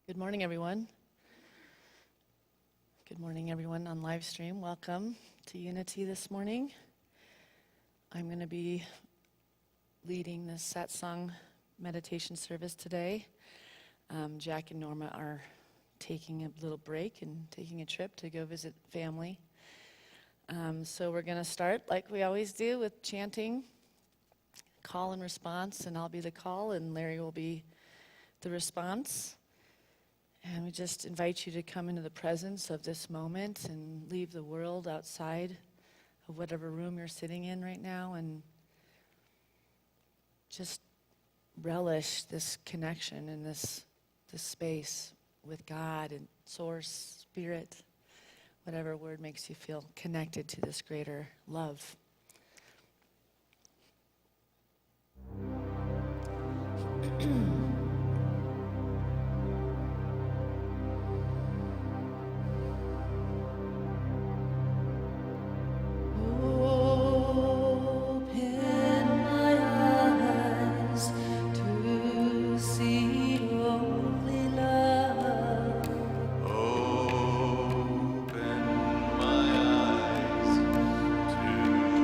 Good morning, everyone. Good morning, everyone on live stream. Welcome to Unity this morning. I'm going to be leading the Satsang meditation service today. Jack and Norma are taking a little break and taking a trip to go visit family. So we're going to start, like we always do, with chanting, call and response, and I'll be the call, and Larry will be the response. And we just invite you to come into the presence of this moment and leave the world outside of whatever room you're sitting in right now and just relish this connection in this space with God and Source, Spirit, whatever word makes you feel connected to this greater love. Open my eyes to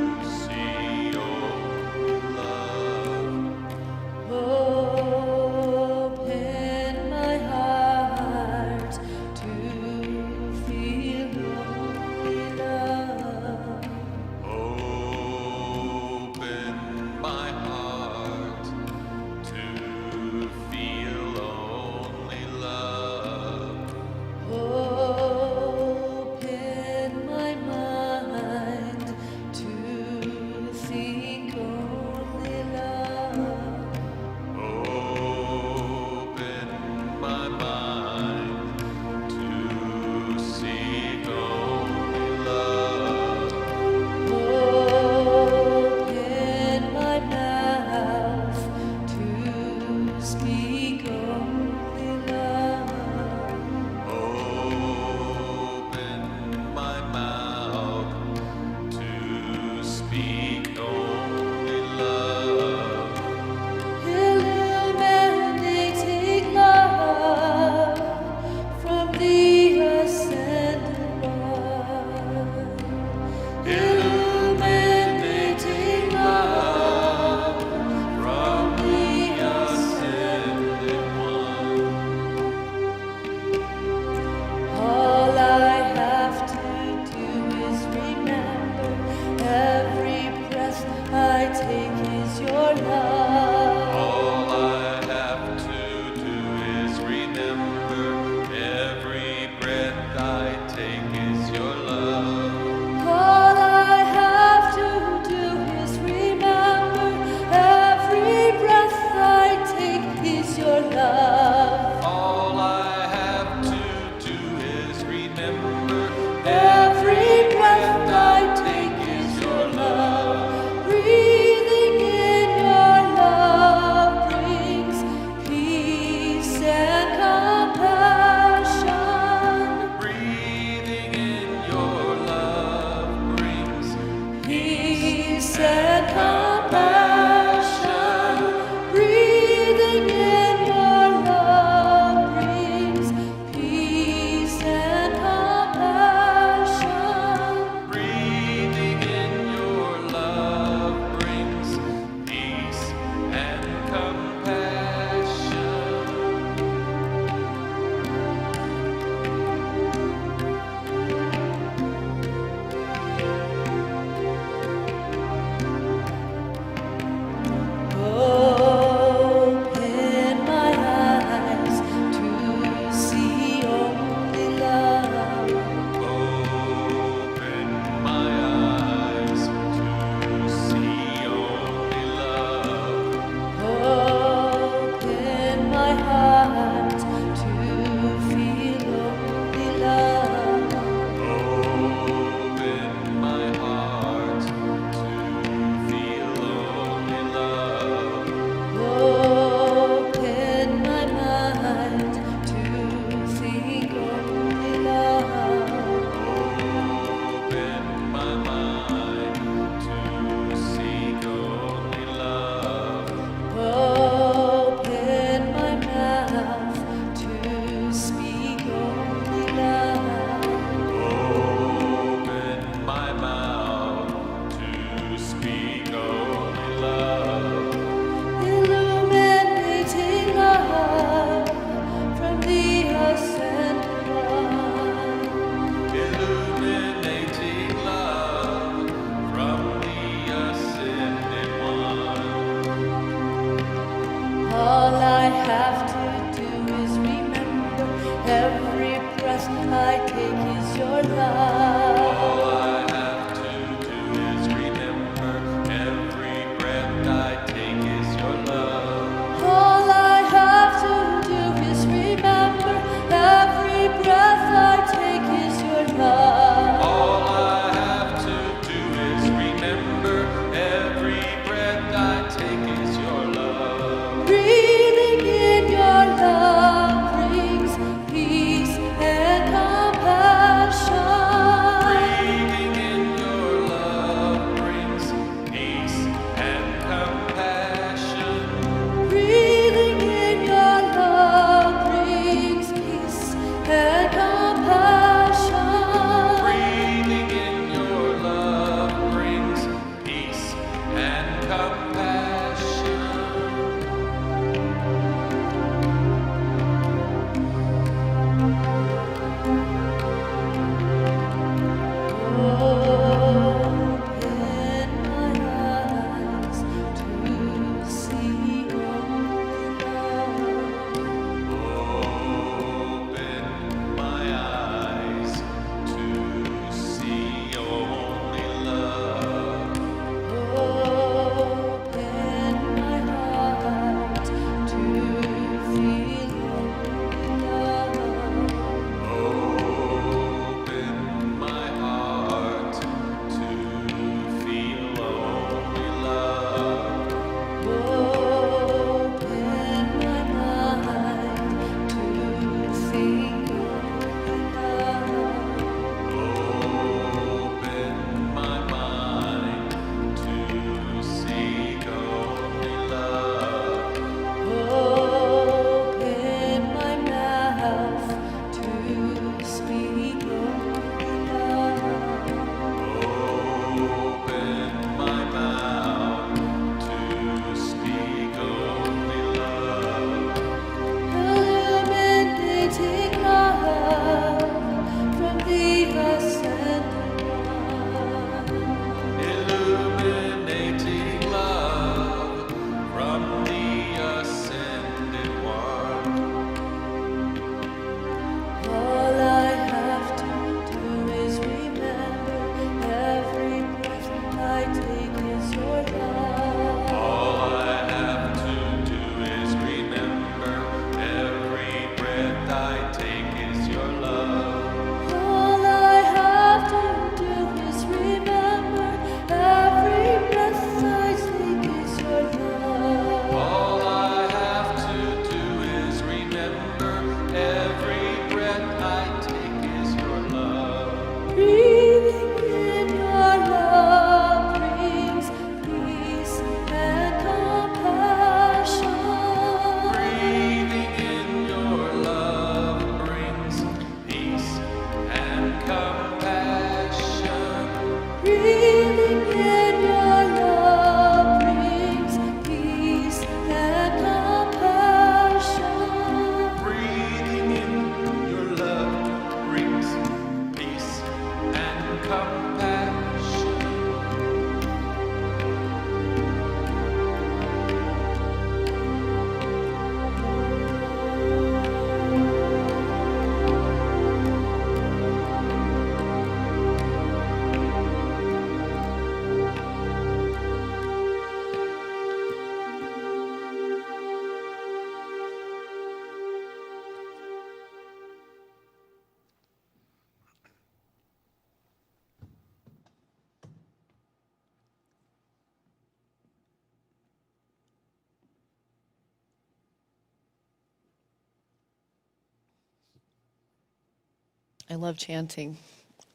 I love chanting,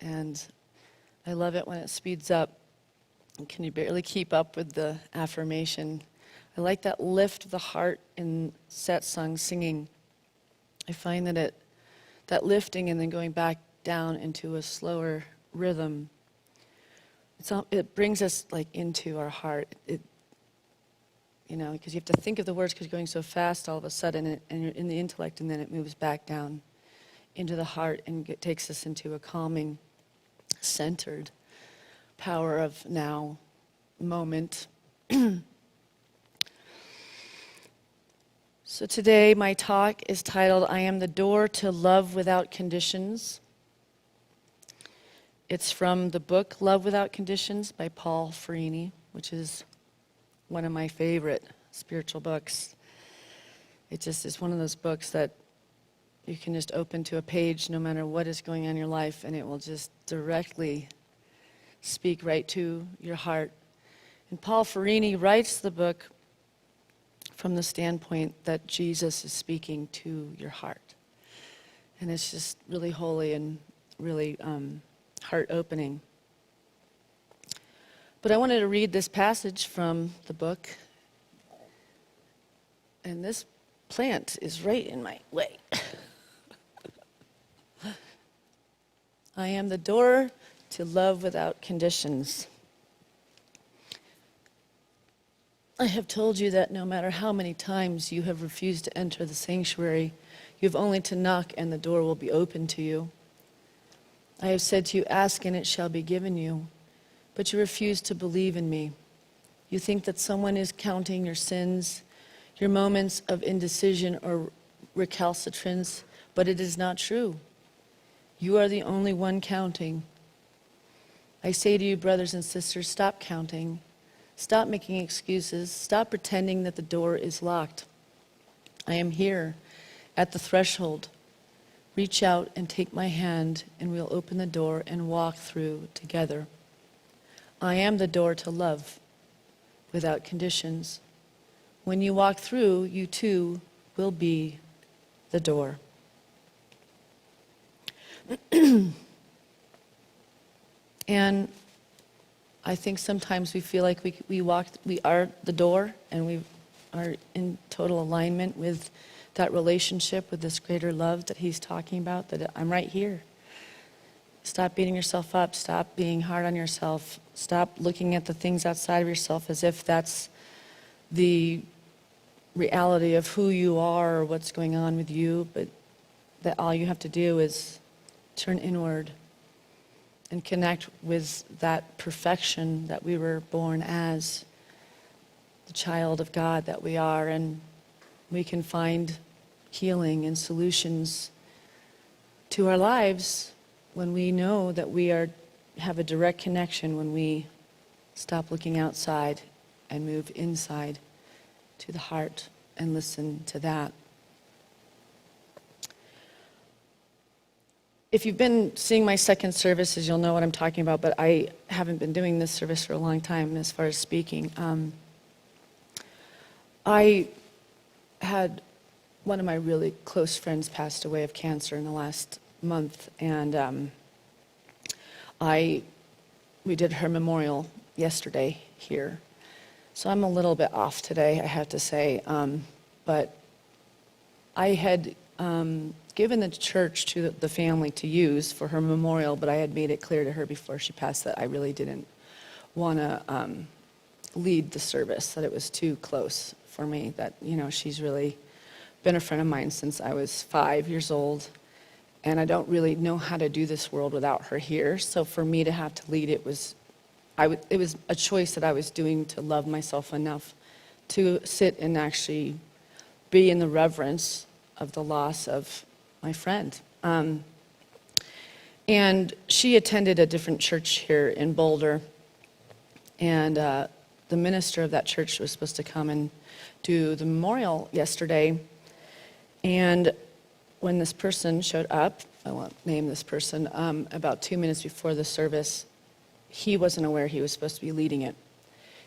and I love it when it speeds up. And can you barely keep up with the affirmation? I like that lift of the heart in Satsang singing. I find that lifting and then going back down into a slower rhythm, it brings us like into our heart. Because you have to think of the words because you're going so fast all of a sudden, and you're in the intellect, and then it moves back down into the heart and it takes us into a calming, centered power of now moment. So today my talk is titled, I Am the Door to Love Without Conditions. It's from the book Love Without Conditions by Paul Ferrini, which is one of my favorite spiritual books. It just is one of those books that you can just open to a page no matter what is going on in your life, and it will just directly speak right to your heart. And Paul Ferrini writes the book from the standpoint that Jesus is speaking to your heart. And it's just really holy and really heart-opening. But I wanted to read this passage from the book. And this plant is right in my way. I am the door to love without conditions. I have told you that no matter how many times you have refused to enter the sanctuary, you have only to knock and the door will be open to you. I have said to you, ask and it shall be given you, but you refuse to believe in me. You think that someone is counting your sins, your moments of indecision or recalcitrance, but it is not true. You are the only one counting. I say to you, brothers and sisters, stop counting. Stop making excuses. Stop pretending that the door is locked. I am here at the threshold. Reach out and take my hand, and we'll open the door and walk through together. I am the door to love without conditions. When you walk through, you too will be the door. And I think sometimes we feel like we are the door, and we are in total alignment with that relationship, with this greater love that he's talking about, that I'm right here. Stop beating yourself up. Stop being hard on yourself. Stop looking at the things outside of yourself as if that's the reality of who you are or what's going on with you, but that all you have to do is turn inward and connect with that perfection that we were born as, the child of God that we are, and we can find healing and solutions to our lives when we know that we have a direct connection, when we stop looking outside and move inside to the heart and listen to that. If you've been seeing my second services, you'll know what I'm talking about, but I haven't been doing this service for a long time as far as speaking. I had one of my really close friends passed away of cancer in the last month, and we did her memorial yesterday here. So I'm a little bit off today, I have to say, but I had given the church to the family to use for her memorial, but I had made it clear to her before she passed that I really didn't want to lead the service, that it was too close for me, that, she's really been a friend of mine since I was 5 years old, and I don't really know how to do this world without her here. So for me to have to lead it was a choice that I was doing to love myself enough to sit and actually be in the reverence of the loss of my friend. And she attended a different church here in Boulder, and the minister of that church was supposed to come and do the memorial yesterday. And when this person showed up, I won't name this person, about 2 minutes before the service, he wasn't aware he was supposed to be leading it.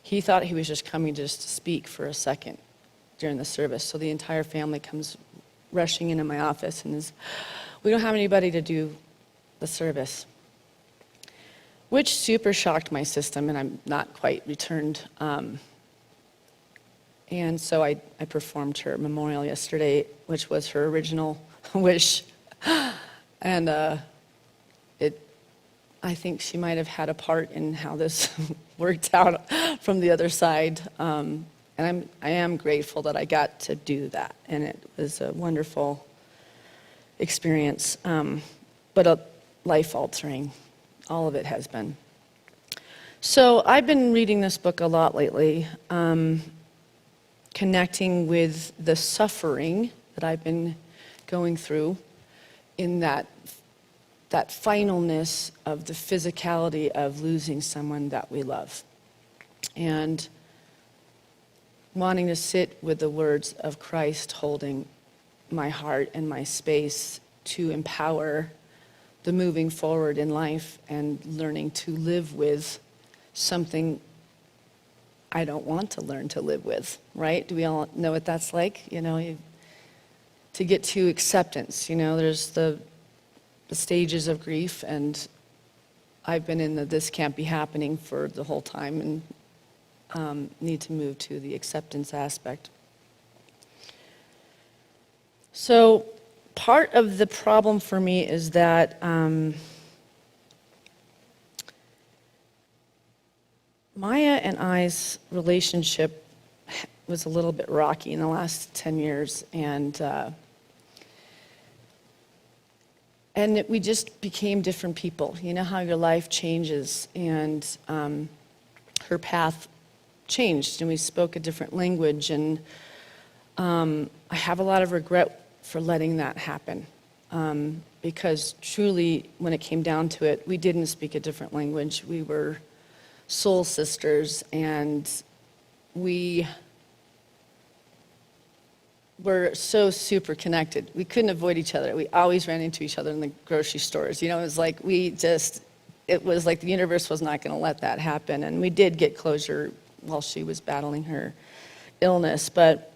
He thought he was just coming just to speak for a second during the service. So the entire family comes rushing into my office and we don't have anybody to do the service, which super shocked my system, and I'm not quite returned. And so I performed her memorial yesterday, which was her original wish. And I think she might have had a part in how this worked out from the other side. And I am grateful that I got to do that. And it was a wonderful experience, but life-altering. All of it has been. So I've been reading this book a lot lately, connecting with the suffering that I've been going through in that that finalness of the physicality of losing someone that we love. And wanting to sit with the words of Christ holding my heart and my space to empower the moving forward in life and learning to live with something I don't want to learn to live with, right? Do we all know what that's like? To get to acceptance, there's the stages of grief, and I've been in the this can't be happening for the whole time, and need to move to the acceptance aspect. So part of the problem for me is that Maya and I's relationship was a little bit rocky in the last 10 years, and we just became different people. You know how your life changes, and her path changed, and we spoke a different language, and I have a lot of regret for letting that happen, because truly, when it came down to it, we didn't speak a different language. We were soul sisters, and we were so super connected. We couldn't avoid each other. We always ran into each other in the grocery stores. It was like it was like the universe was not going to let that happen. And we did get closure while she was battling her illness. But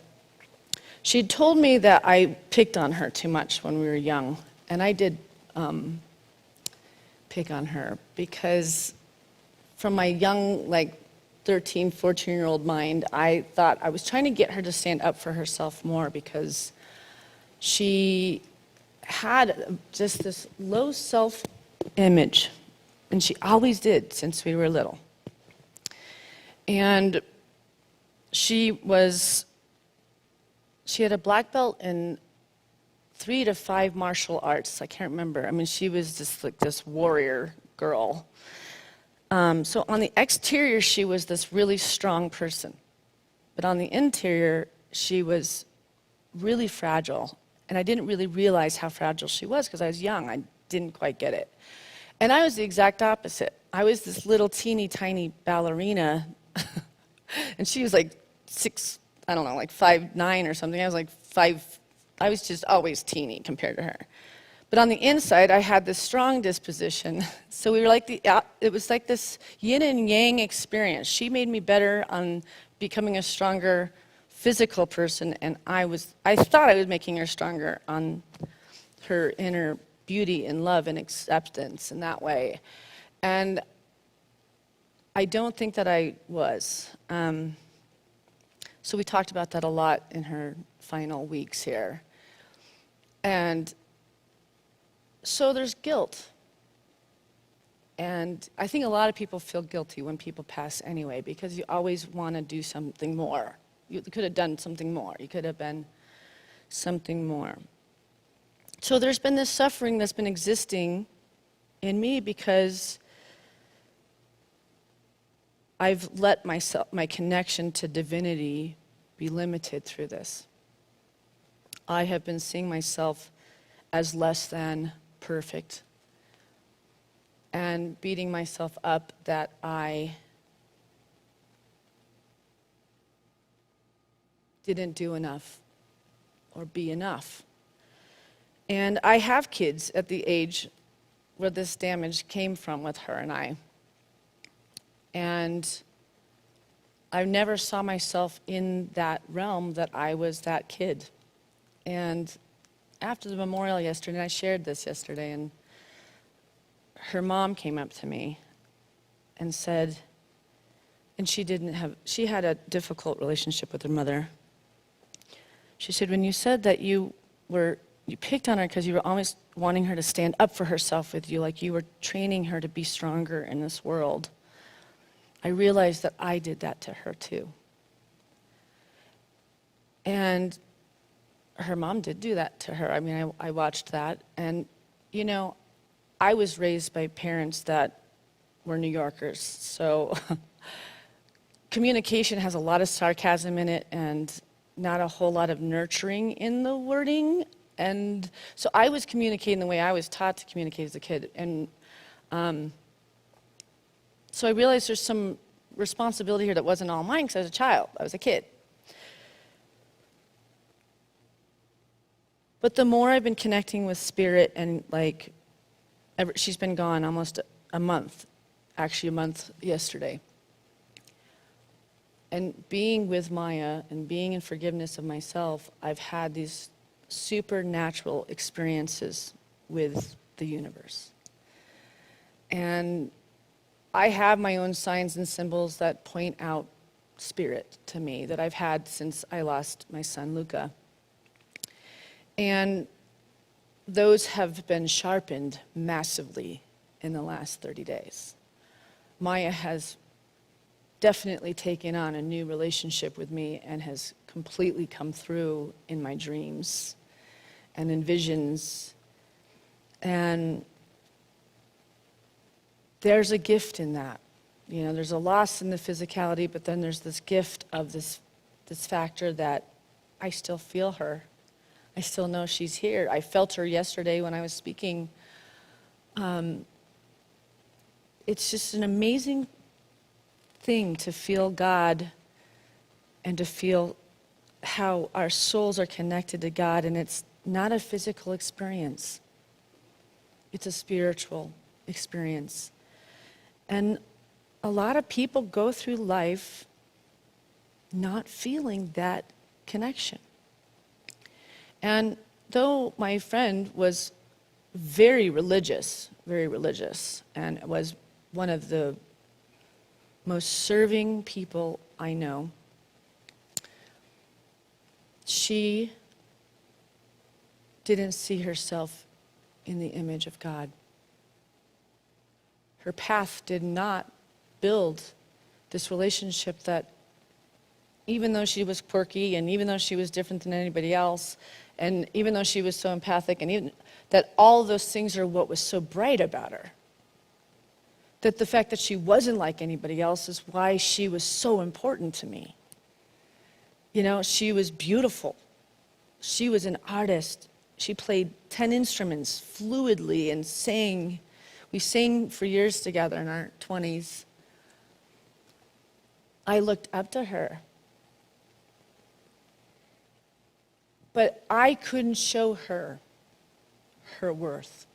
she told me that I picked on her too much when we were young. And I did pick on her because from my young, 13, 14-year-old mind, I thought I was trying to get her to stand up for herself more, because she had just this low self-image, and she always did since we were little. And she had a black belt in 3 to 5 martial arts. I can't remember. She was just like this warrior girl. So on the exterior, she was this really strong person. But on the interior, she was really fragile. And I didn't really realize how fragile she was because I was young. I didn't quite get it. And I was the exact opposite. I was this little teeny tiny ballerina. And she was like 5'9" or something. I was like 5. I was just always teeny compared to her. But on the inside, I had this strong disposition. So we were it was like this yin and yang experience. She made me better on becoming a stronger physical person, and I thought I was making her stronger on her inner beauty and love and acceptance in that way. And I don't think that I was. So we talked about that a lot in her final weeks here. And so there's guilt. And I think a lot of people feel guilty when people pass anyway, because you always want to do something more. You could have done something more. You could have been something more. So there's been this suffering that's been existing in me because I've let my connection to divinity be limited through this. I have been seeing myself as less than perfect and beating myself up that I didn't do enough or be enough. And I have kids at the age where this damage came from with her and I. And I never saw myself in that realm that I was that kid. And after the memorial yesterday, and I shared this yesterday, and her mom came up to me and said, and she had a difficult relationship with her mother. She said, when you said that you picked on her because you were always wanting her to stand up for herself with you, like you were training her to be stronger in this world, I realized that I did that to her too. And her mom did do that to her. I watched that. And, I was raised by parents that were New Yorkers. So communication has a lot of sarcasm in it and not a whole lot of nurturing in the wording. And so I was communicating the way I was taught to communicate as a kid. And so I realized there's some responsibility here that wasn't all mine because I was a child. I was a kid. But the more I've been connecting with Spirit and she's been gone almost a month, actually a month yesterday. And being with Maya and being in forgiveness of myself, I've had these supernatural experiences with the universe. And I have my own signs and symbols that point out Spirit to me that I've had since I lost my son, Luca. And those have been sharpened massively in the last 30 days. Maya has definitely taken on a new relationship with me and has completely come through in my dreams and in visions. And there's a gift in that. You know, there's a loss in the physicality, but then there's this gift of this factor that I still feel her. I still know she's here. I felt her yesterday when I was speaking. It's just an amazing thing to feel God and to feel how our souls are connected to God, and it's not a physical experience. It's a spiritual experience. And a lot of people go through life not feeling that connection. And though my friend was very religious, and was one of the most serving people I know, she didn't see herself in the image of God. Her path did not build this relationship that, even though she was quirky and even though she was different than anybody else, and even though she was so empathic, and even that all those things are what was so bright about her, that the fact that she wasn't like anybody else is why she was so important to me. You know, she was beautiful. She was an artist. She played 10 instruments fluidly and sang. We sang for years together in our 20s. I looked up to her. But I couldn't show her her worth.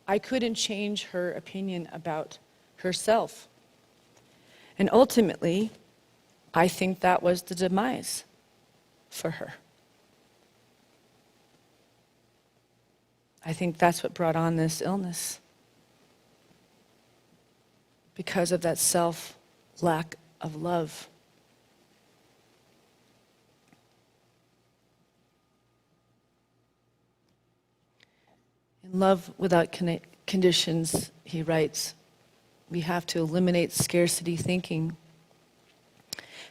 I couldn't change her opinion about herself. And ultimately, I think that was the demise for her. I think that's what brought on this illness. Because of that lack of love. In Love Without Conditions, he writes, we have to eliminate scarcity thinking.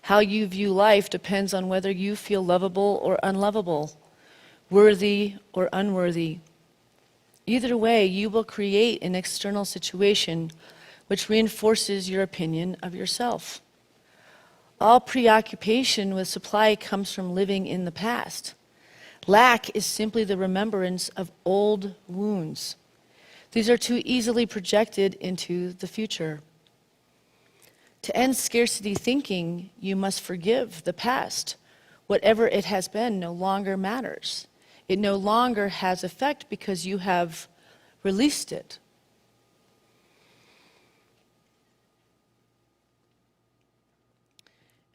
How you view life depends on whether you feel lovable or unlovable, worthy or unworthy. Either way, you will create an external situation which reinforces your opinion of yourself. All preoccupation with supply comes from living in the past. Lack is simply the remembrance of old wounds. These are too easily projected into the future. To end scarcity thinking, you must forgive the past. Whatever it has been no longer matters. It no longer has effect because you have released it.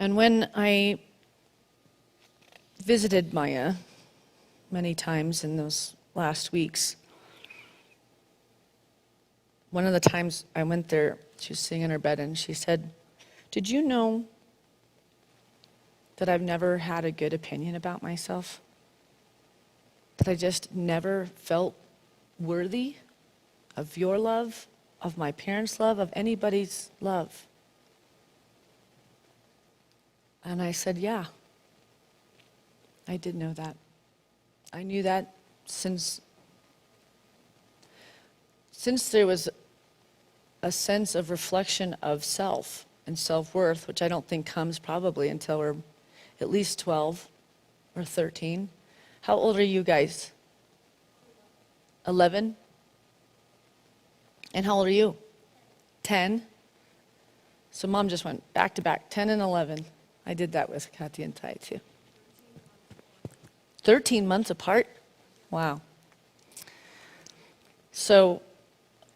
And when I visited Maya many times in those last weeks, one of the times I went there, she was sitting in her bed and she said, "Did you know that I've never had a good opinion about myself? That I just never felt worthy of your love, of my parents' love, of anybody's love?" And I said, yeah, I did know that. I knew that since there was a sense of reflection of self and self-worth, which I don't think comes probably until we're at least 12 or 13. How old are you guys? 11? And how old are you? 10? So mom just went back to back, 10 and 11. I did that with Kathy and Ty too. 13 months apart? Wow. So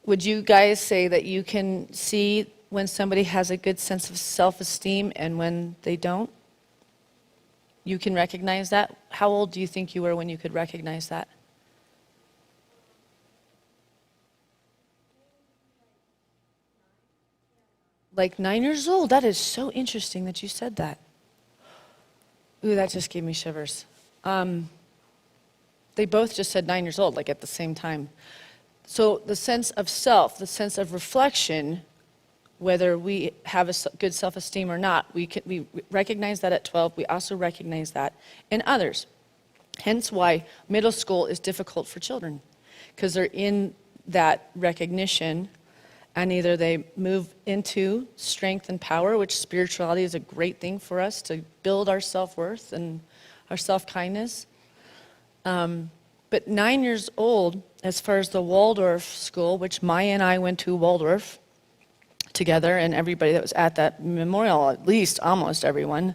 would you guys say that you can see when somebody has a good sense of self-esteem and when they don't? You can recognize that? How old do you think you were when you could recognize that? Like 9 years old? That is so interesting that you said that. Ooh, that just gave me shivers. They both just said 9 years old, like at the same time. So the sense of self, the sense of reflection, whether we have a good self-esteem or not, we recognize that at 12. We also recognize that in others. Hence why middle school is difficult for children, because they're in that recognition, and either they move into strength and power, which spirituality is a great thing for us to build our self-worth and our self-kindness. But 9 years old, as far as the Waldorf school, which Maya and I went to Waldorf together, and everybody that was at that memorial, at least almost everyone,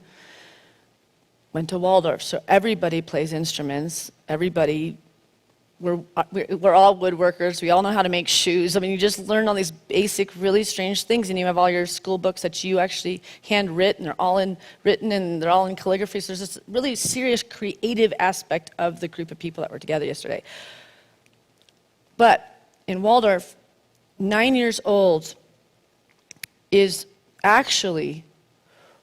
went to Waldorf. So everybody plays instruments. Everybody, we're all woodworkers. We all know how to make shoes. I mean, you just learn all these basic, really strange things, and you have all your school books that you actually handwritten. They're all written, and they're all in calligraphy. So there's this really serious creative aspect of the group of people that were together yesterday. But in Waldorf, 9 years old is actually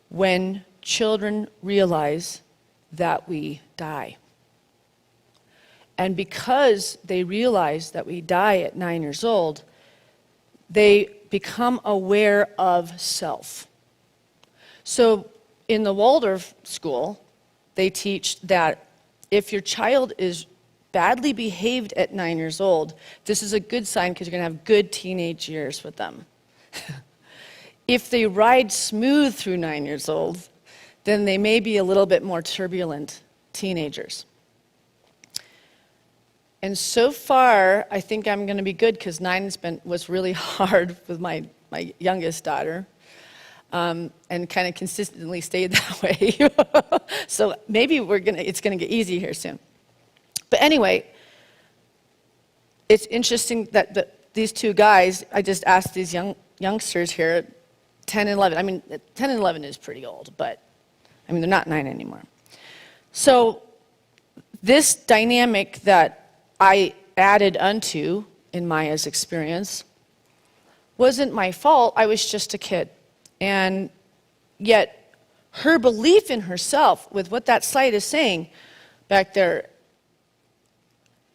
when children realize that we die. And because they realize that we die at 9 years old, they become aware of self. So in the Waldorf school, they teach that if your child is badly behaved at 9 years old, this is a good sign because you're going to have good teenage years with them. If they ride smooth through 9 years old, then they may be a little bit more turbulent teenagers. And so far, I think I'm going to be good because 9 was really hard with my youngest daughter, and kind of consistently stayed that way. So maybe it's going to get easy here soon. But anyway, it's interesting that these two guys, I just asked these youngsters here, 10 and 11. I mean, 10 and 11 is pretty old, but I mean, they're not 9 anymore. So this dynamic that I added unto in Maya's experience wasn't my fault. I was just a kid. And yet her belief in herself, with what that slide is saying back there,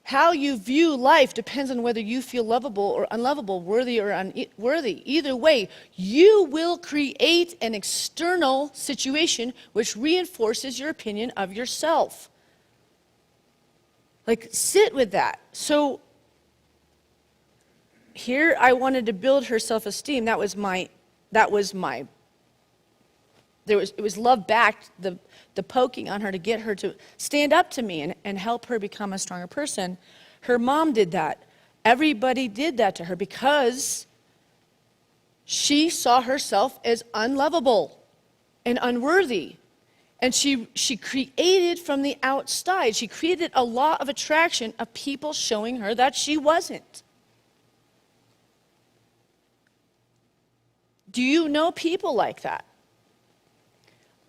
how you view life depends on whether you feel lovable or unlovable, worthy or unworthy. Either way, you will create an external situation which reinforces your opinion of yourself. Like, sit with that. So here I wanted to build her self-esteem. It was love back, the poking on her to get her to stand up to me and help her become a stronger person. Her mom did that. Everybody did that to her because she saw herself as unlovable and unworthy. And she created from the outside, she created a law of attraction of people showing her that she wasn't. Do you know people like that?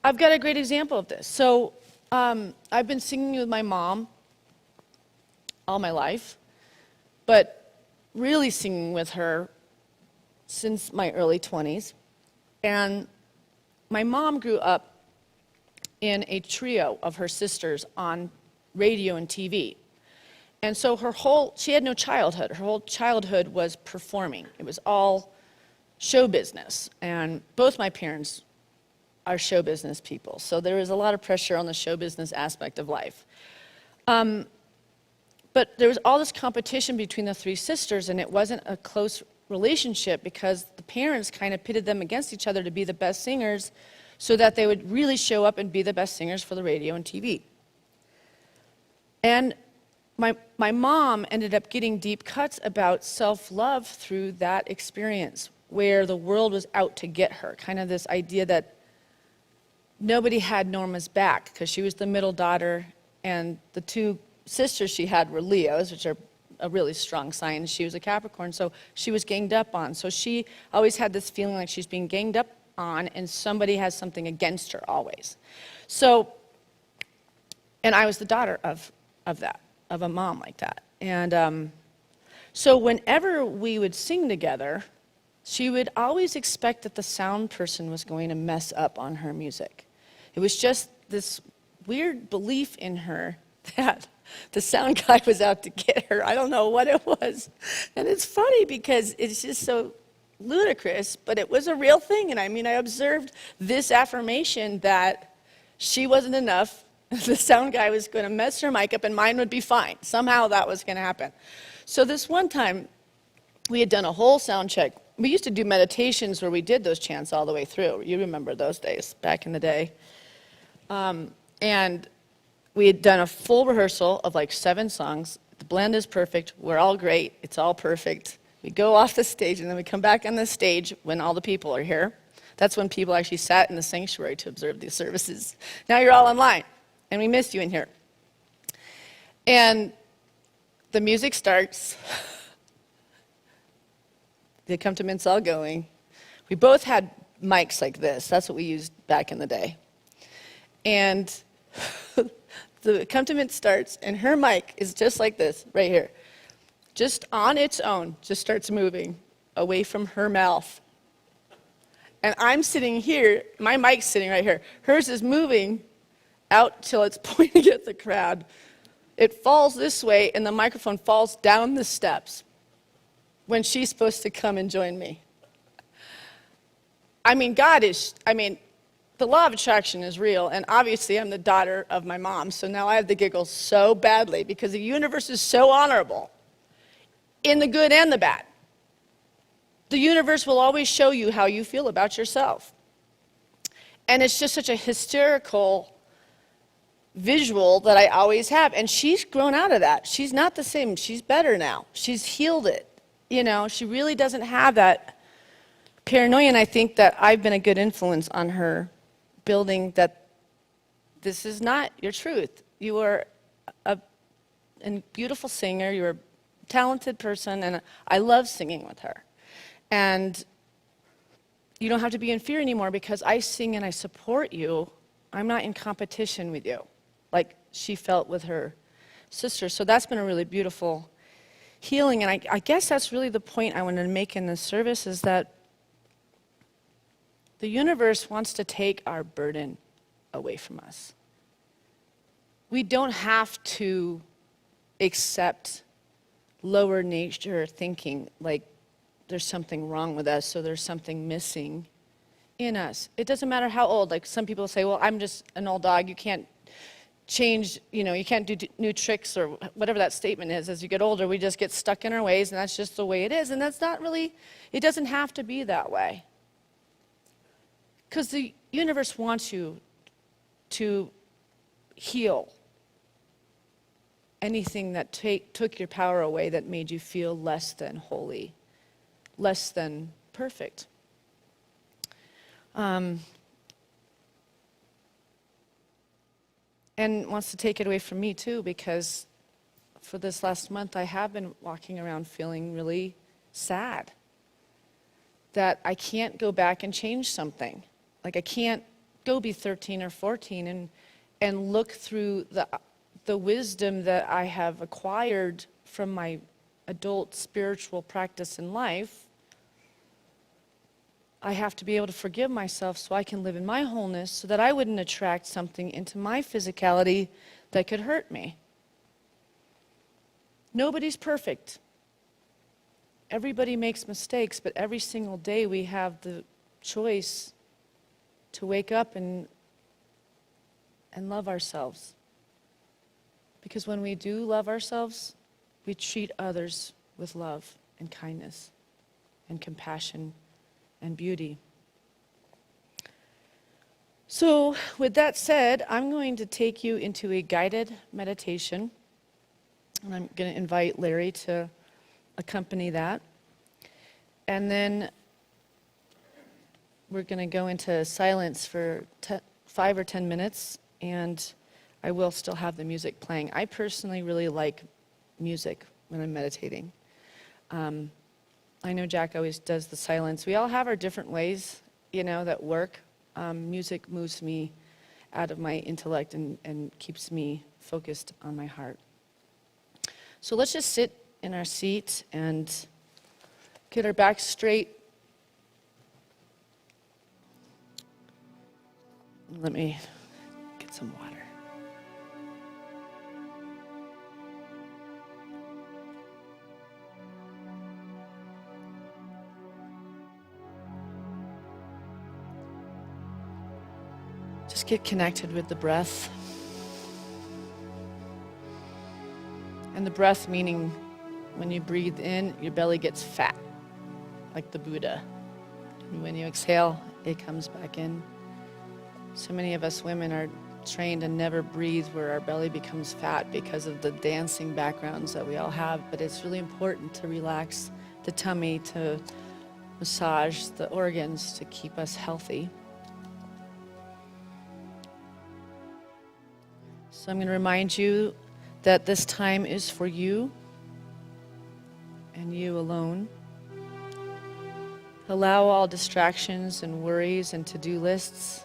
I've got a great example of this. So I've been singing with my mom all my life, but really singing with her since my early 20s. And my mom grew up in a trio of her sisters on radio and TV. And so she had no childhood. Her whole childhood was performing. It was all show business. And both my parents are show business people. So there was a lot of pressure on the show business aspect of life. But there was all this competition between the three sisters, and it wasn't a close relationship because the parents kind of pitted them against each other to be the best singers so that they would really show up and be the best singers for the radio and TV. And my mom ended up getting deep cuts about self-love through that experience, where the world was out to get her. Kind of this idea that nobody had Norma's back, because she was the middle daughter, and the two sisters she had were Leos, which are a really strong sign. She was a Capricorn, so she was ganged up on. So she always had this feeling like she's being ganged up on, and somebody has something against her always. So, and I was the daughter of that, of a mom like that. And so whenever we would sing together, she would always expect that the sound person was going to mess up on her music. It was just this weird belief in her that the sound guy was out to get her. I don't know what it was. And it's funny because it's just so ludicrous, but it was a real thing. And I mean, I observed this affirmation that she wasn't enough. The sound guy was going to mess her mic up and mine would be fine. Somehow that was going to happen. So this one time, we had done a whole sound check. We used to do meditations where we did those chants all the way through. You remember those days back in the day. And we had done a full rehearsal of like 7 songs. The blend is perfect. We're all great. It's all perfect. We go off the stage, and then we come back on the stage when all the people are here. That's when people actually sat in the sanctuary to observe these services. Now you're all online, and we missed you in here. And the music starts. The accompaniments all going. We both had mics like this. That's what we used back in the day. And the accompaniment starts, and her mic is just like this, right here. Just on its own, just starts moving away from her mouth. And I'm sitting here, my mic's sitting right here. Hers is moving out till it's pointing at the crowd. It falls this way, and the microphone falls down the steps when she's supposed to come and join me. I mean, the law of attraction is real, and obviously I'm the daughter of my mom, so now I have the giggles so badly because the universe is so honorable in the good and the bad. The universe will always show you how you feel about yourself. And it's just such a hysterical visual that I always have, and she's grown out of that. She's not the same. She's better now. She's healed it. You know, she really doesn't have that paranoia, and I think that I've been a good influence on her, building that this is not your truth. You are a beautiful singer, you're a talented person, and I love singing with her. And you don't have to be in fear anymore because I sing and I support you. I'm not in competition with you, like she felt with her sister. So that's been a really beautiful healing, and I guess that's really the point I want to make in this service, is that the universe wants to take our burden away from us. We don't have to accept lower nature thinking like there's something wrong with us, so there's something missing in us. It doesn't matter how old. Like some people say, well, I'm just an old dog. You can't change, you can't do new tricks or whatever that statement is. As you get older, we just get stuck in our ways, and that's just the way it is. And that's not really, it doesn't have to be that way. Because the universe wants you to heal anything that took your power away, that made you feel less than holy, less than perfect. And wants to take it away from me too, because for this last month I have been walking around feeling really sad that I can't go back and change something. Like I can't go be 13 or 14 and look through the wisdom that I have acquired from my adult spiritual practice in life. I have to be able to forgive myself so I can live in my wholeness, so that I wouldn't attract something into my physicality that could hurt me. Nobody's perfect. Everybody makes mistakes, but every single day we have the choice to wake up and love ourselves. Because when we do love ourselves, we treat others with love and kindness and compassion and beauty. So with that said, I'm going to take you into a guided meditation And I'm going to invite Larry to accompany that. And then we're going to go into silence for 5 or 10 minutes, and I will still have the music playing. I personally really like music when I'm meditating. I know Jack always does the silence. We all have our different ways, that work. Music moves me out of my intellect and keeps me focused on my heart. So let's just sit in our seat and get our back straight. Let me get some water. Just get connected with the breath. And the breath meaning when you breathe in, your belly gets fat, like the Buddha. And when you exhale, it comes back in. So many of us women are trained to never breathe where our belly becomes fat because of the dancing backgrounds that we all have. But it's really important to relax the tummy, to massage the organs to keep us healthy. So I'm going to remind you that this time is for you and you alone. Allow all distractions and worries and to-do lists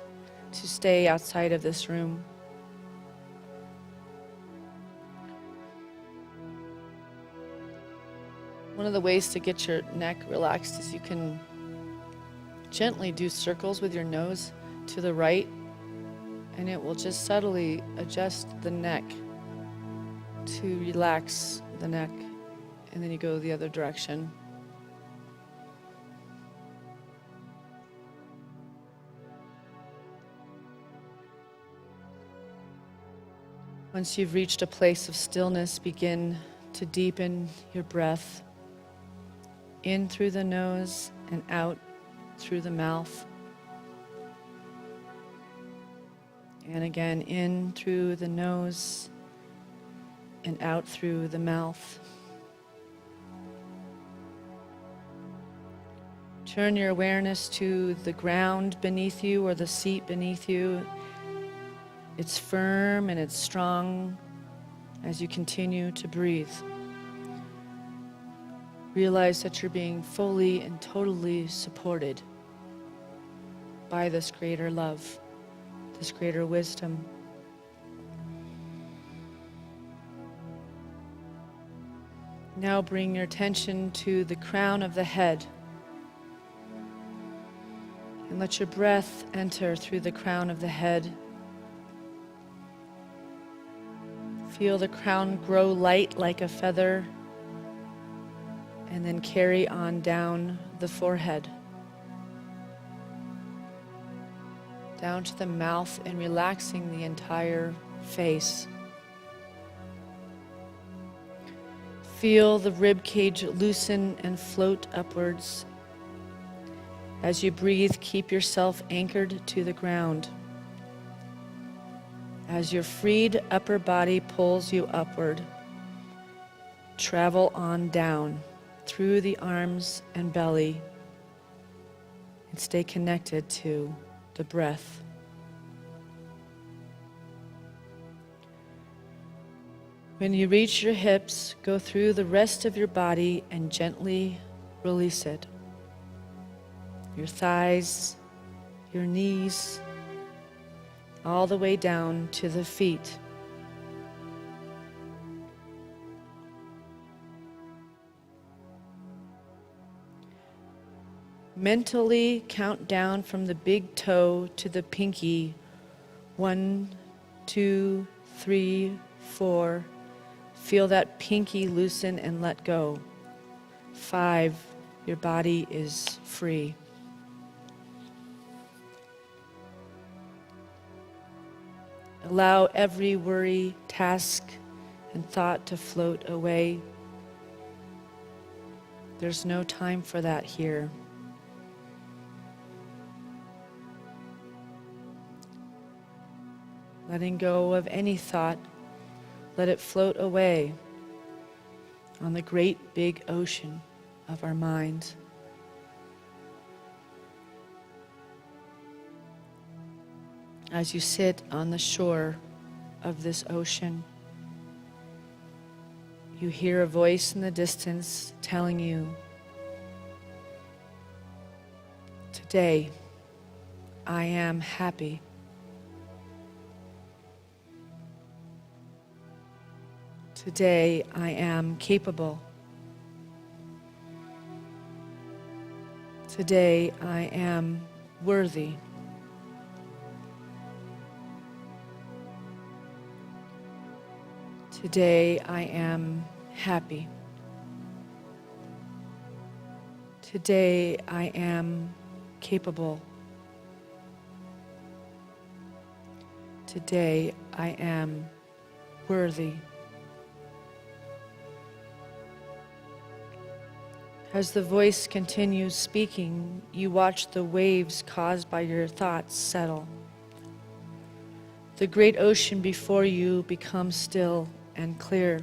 to stay outside of this room. One of the ways to get your neck relaxed is you can gently do circles with your nose to the right, and it will just subtly adjust the neck to relax the neck, and then you go the other direction. Once you've reached a place of stillness, begin to deepen your breath in through the nose and out through the mouth. And again, in through the nose and out through the mouth. Turn your awareness to the ground beneath you or the seat beneath you. It's firm and it's strong as you continue to breathe. Realize that you're being fully and totally supported by this greater love, this greater wisdom. Now bring your attention to the crown of the head. And let your breath enter through the crown of the head. Feel the crown grow light like a feather, and then carry on down the forehead, down to the mouth, and relaxing the entire face. Feel the rib cage loosen and float upwards. As you breathe, keep yourself anchored to the ground. As your freed upper body pulls you upward, travel on down through the arms and belly and stay connected to the breath. When you reach your hips, go through the rest of your body and gently release it. Your thighs, your knees, all the way down to the feet. Mentally count down from the big toe to the pinky. 1, 2, 3, 4. Feel that pinky loosen and let go. 5, your body is free. Allow every worry, task, and thought to float away. There's no time for that here. Letting go of any thought, let it float away on the great big ocean of our mind. As you sit on the shore of this ocean, you hear a voice in the distance telling you, today I am happy. Today I am capable. Today I am worthy. Today I am happy. Today I am capable. Today I am worthy. As the voice continues speaking, you watch the waves caused by your thoughts settle. The great ocean before you becomes still and clear.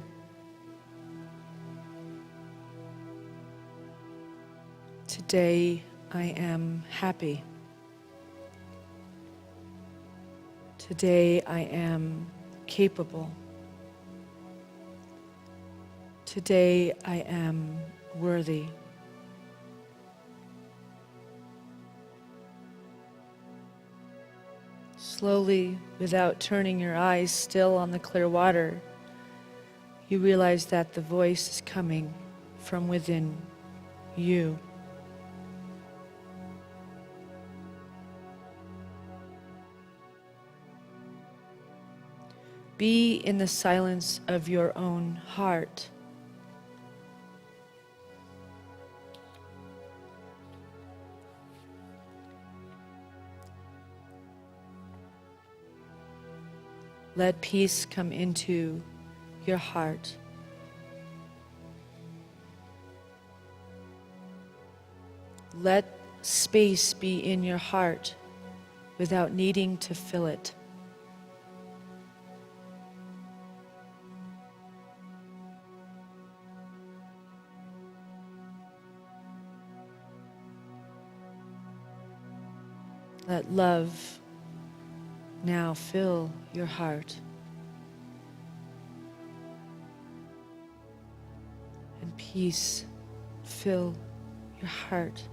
Today I am happy. Today I am capable. Today I am worthy. Slowly, without turning your eyes still on the clear water, you realize that the voice is coming from within you. Be in the silence of your own heart. Let peace come into your heart. Let space be in your heart without needing to fill it. Let love now fill your heart. And peace fill your heart.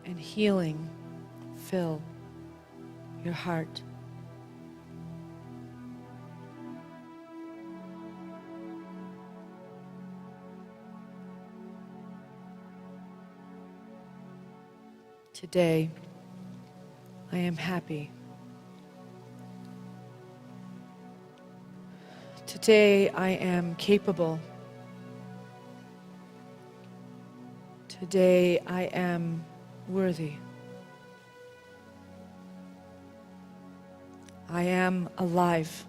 And healing fill your heart. Today, I am happy. Today, I am capable. Today, I am worthy. I am alive.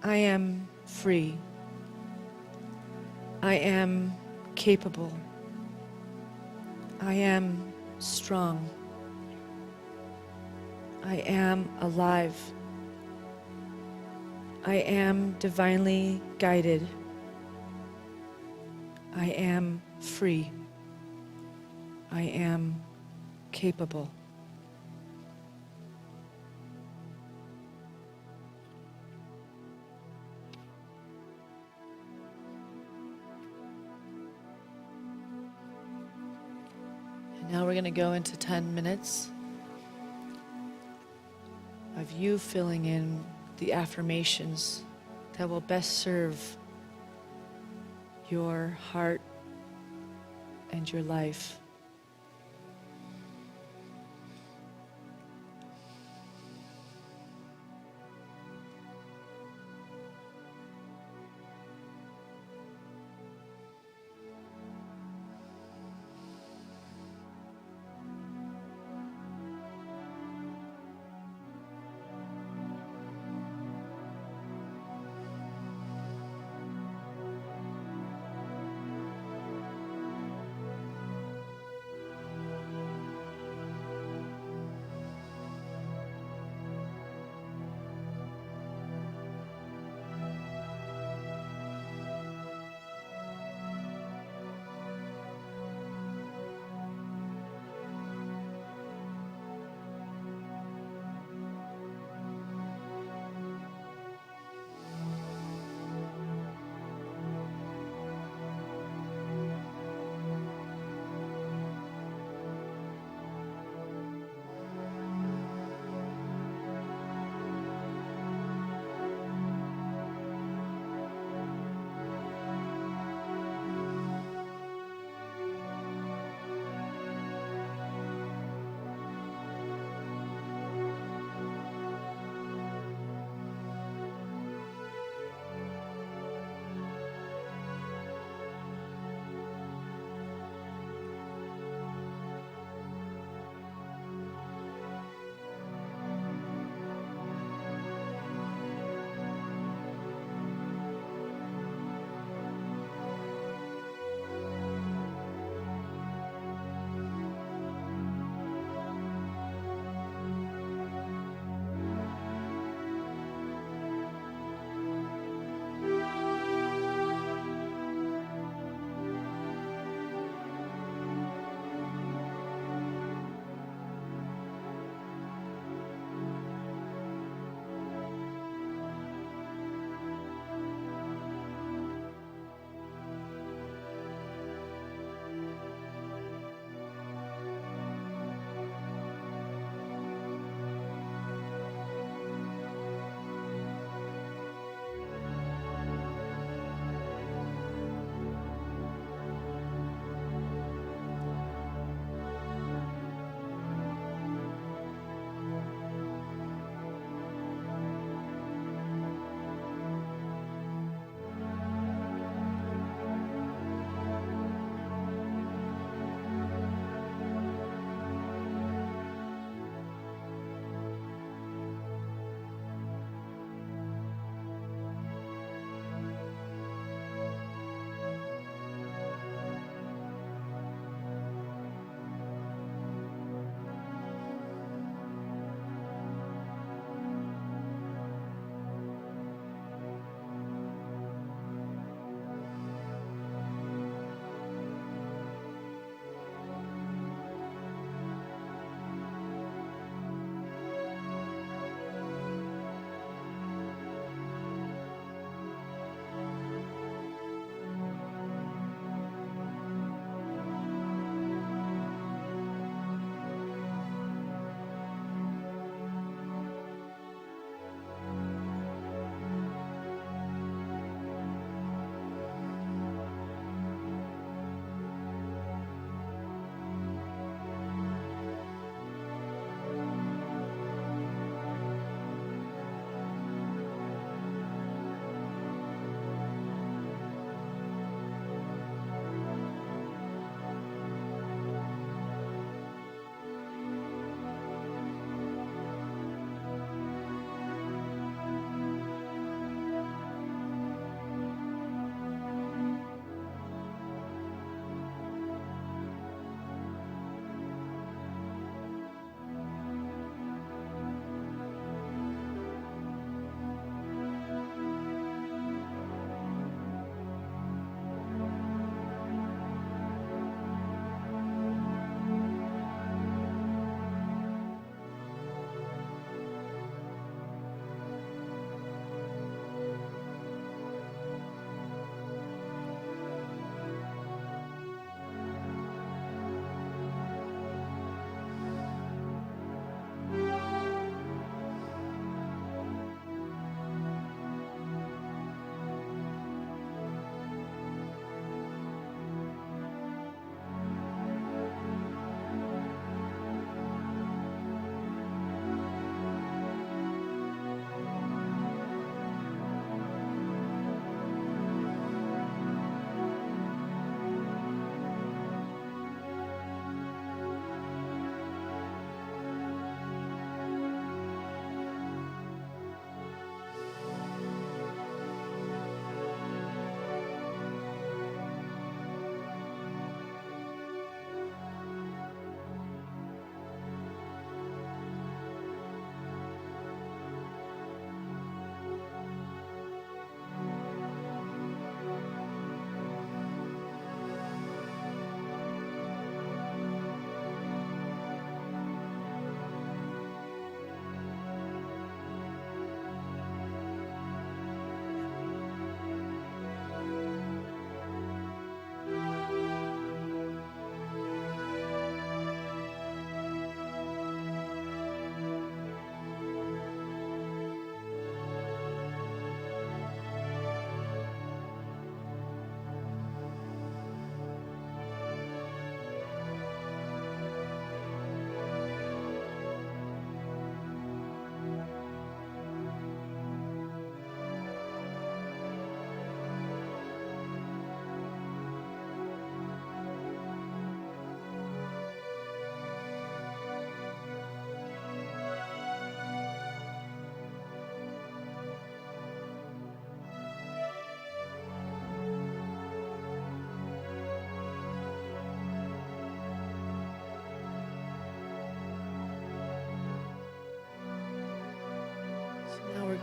I am free. I am capable. I am strong. I am alive. I am divinely guided. I am free. I am capable. Now we're going to go into 10 minutes of you filling in the affirmations that will best serve your heart and your life.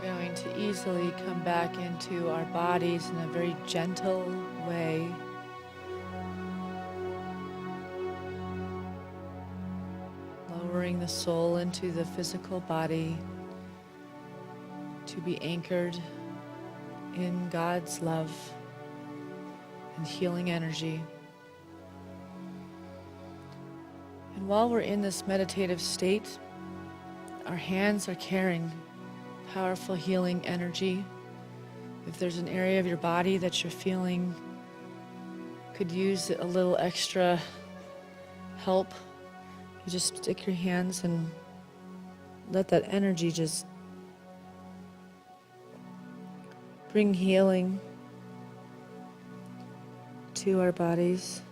We're going to easily come back into our bodies in a very gentle way. Lowering the soul into the physical body to be anchored in God's love and healing energy. And while we're in this meditative state, our hands are carrying powerful healing energy. If there's an area of your body that you're feeling could use a little extra help, you just stick your hands and let that energy just bring healing to our bodies.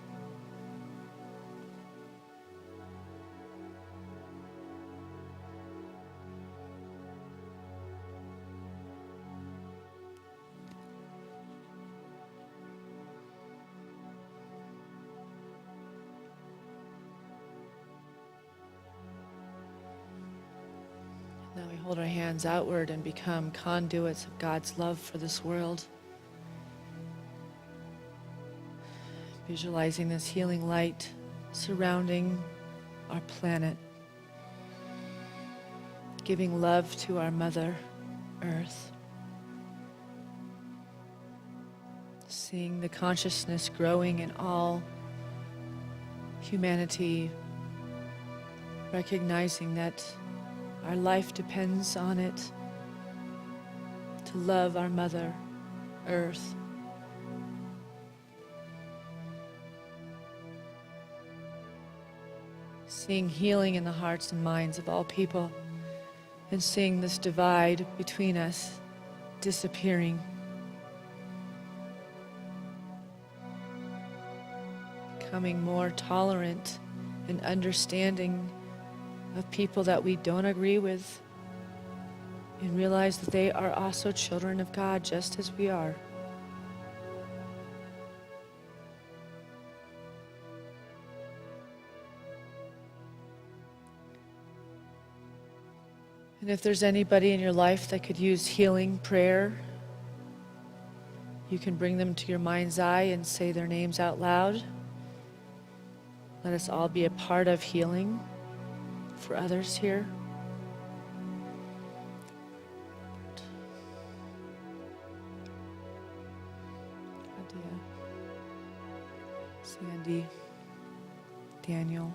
Now we hold our hands outward and become conduits of God's love for this world. Visualizing this healing light surrounding our planet. Giving love to our Mother Earth. Seeing the consciousness growing in all humanity. Recognizing that our life depends on it, to love our Mother Earth. Seeing healing in the hearts and minds of all people, and seeing this divide between us disappearing. Becoming more tolerant and understanding of people that we don't agree with, and realize that they are also children of God just as we are. And if there's anybody in your life that could use healing prayer, you can bring them to your mind's eye and say their names out loud. Let us all be a part of healing for others here. Adia, Sandy, Daniel,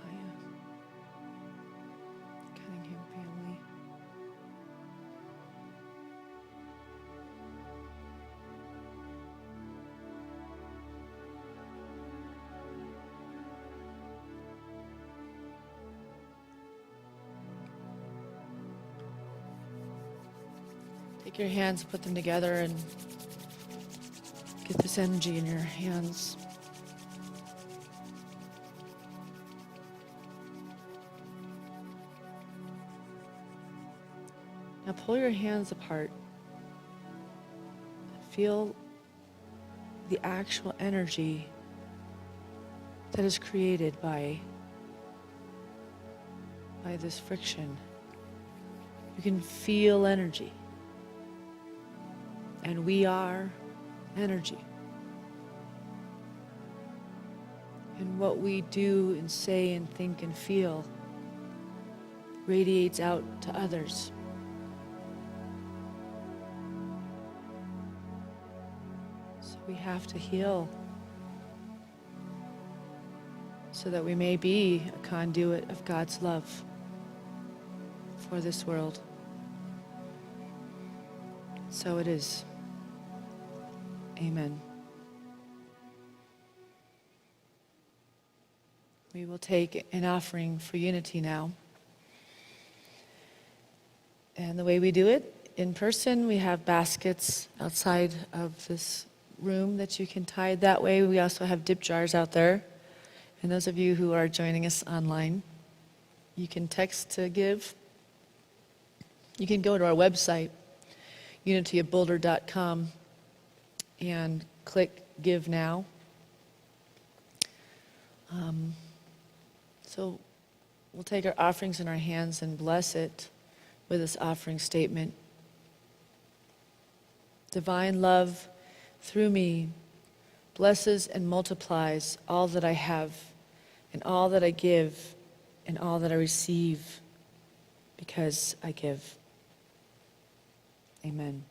Aya, Cunningham family. Take your hands, put them together, and get this energy in your hands. Now pull your hands apart. Feel the actual energy that is created by this friction. You can feel energy. And we are energy. And what we do and say and think and feel radiates out to others. So we have to heal so that we may be a conduit of God's love for this world. So it is. Amen. We will take an offering for unity now. And the way we do it, in person, we have baskets outside of this room that you can tithe that way. We also have dip jars out there. And those of you who are joining us online, you can text to give. You can go to our website, unityofboulder.com, and click Give Now. So we'll take our offerings in our hands and bless it with this offering statement. Divine love through me blesses and multiplies all that I have and all that I give and all that I receive because I give. Amen.